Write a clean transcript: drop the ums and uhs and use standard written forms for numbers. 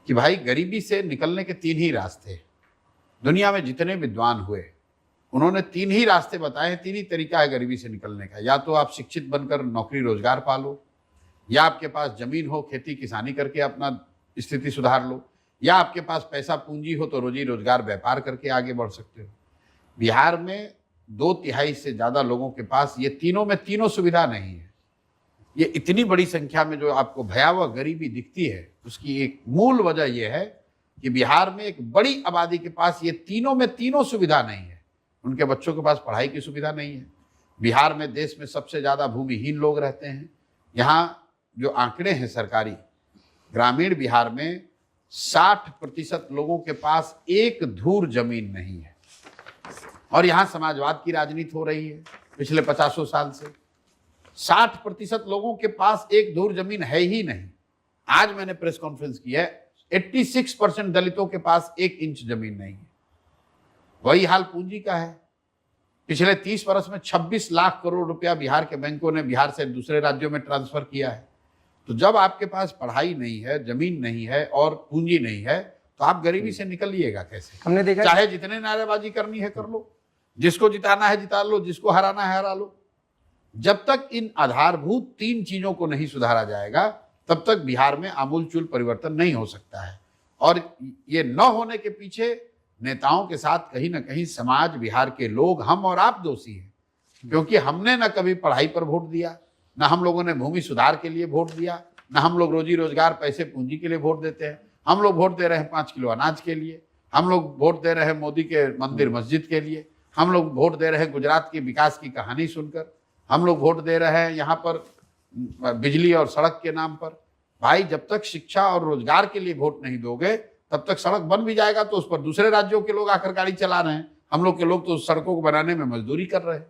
कि भाई गरीबी से निकलने के 3 ही रास्ते हैं। दुनिया में जितने विद्वान हुए उन्होंने 3 ही रास्ते बताए हैं, 3 ही तरीका है गरीबी से निकलने का। या तो आप शिक्षित बनकर नौकरी रोजगार पालो, या आपके पास जमीन हो खेती किसानी करके अपना स्थिति सुधार लो, या आपके पास पैसा पूंजी हो तो रोजी रोजगार व्यापार करके आगे बढ़ सकते हो। बिहार में 2/3 से ज़्यादा लोगों के पास ये तीनों में तीनों सुविधा नहीं है। ये इतनी बड़ी संख्या में जो आपको भयावह गरीबी दिखती है, उसकी एक मूल वजह यह है कि बिहार में एक बड़ी आबादी के पास ये तीनों में तीनों सुविधा नहीं है। उनके बच्चों के पास पढ़ाई की सुविधा नहीं है। बिहार में देश में सबसे ज़्यादा भूमिहीन लोग रहते हैं। यहाँ जो आंकड़े हैं सरकारी, ग्रामीण बिहार में 60% लोगों के पास एक धूर जमीन नहीं है। और यहाँ समाजवाद की राजनीति हो रही है पिछले 50 साल से। 60% लोगों के पास एक धूर जमीन है ही नहीं। आज मैंने प्रेस कॉन्फ्रेंस की है, 86% दलितों के पास 1 इंच जमीन नहीं है। वही हाल पूंजी का है। पिछले 30 वर्ष में 26 लाख करोड़ रुपया बिहार के बैंकों ने बिहार से दूसरे राज्यों में ट्रांसफर किया है। तो जब आपके पास पढ़ाई नहीं है, जमीन नहीं है और पूंजी नहीं है, तो आप गरीबी से निकलिएगा कैसे? हमने देखा, चाहे जितने नारेबाजी करनी है कर लो, जिसको जिताना है जिता लो, जिसको हराना है हरा लो। जब तक इन आधारभूत 3 चीजों को नहीं सुधारा जाएगा, तब तक बिहार में आमूलचूल परिवर्तन नहीं हो सकता है। और ये न होने के पीछे नेताओं के साथ कहीं ना कहीं समाज, बिहार के लोग, हम और आप दोषी हैं। क्योंकि हमने न कभी पढ़ाई पर वोट दिया, न हम लोगों ने भूमि सुधार के लिए वोट दिया, न हम लोग रोजी रोजगार पैसे पूंजी के लिए वोट देते हैं। हम लोग वोट दे रहे हैं 5 किलो अनाज के लिए, हम लोग वोट दे रहे हैं मोदी के मंदिर मस्जिद के लिए, हम लोग वोट दे रहे हैं गुजरात के विकास की कहानी सुनकर, हम लोग वोट दे रहे हैं यहाँ पर बिजली और सड़क के नाम पर। भाई जब तक शिक्षा और रोजगार के लिए वोट नहीं दोगे, तब तक सड़क बन भी जाएगा तो उस पर दूसरे राज्यों के लोग आकर गाड़ी चला रहे हैं। हम लोग के लोग तो उस सड़कों को बनाने में मजदूरी कर रहे हैं।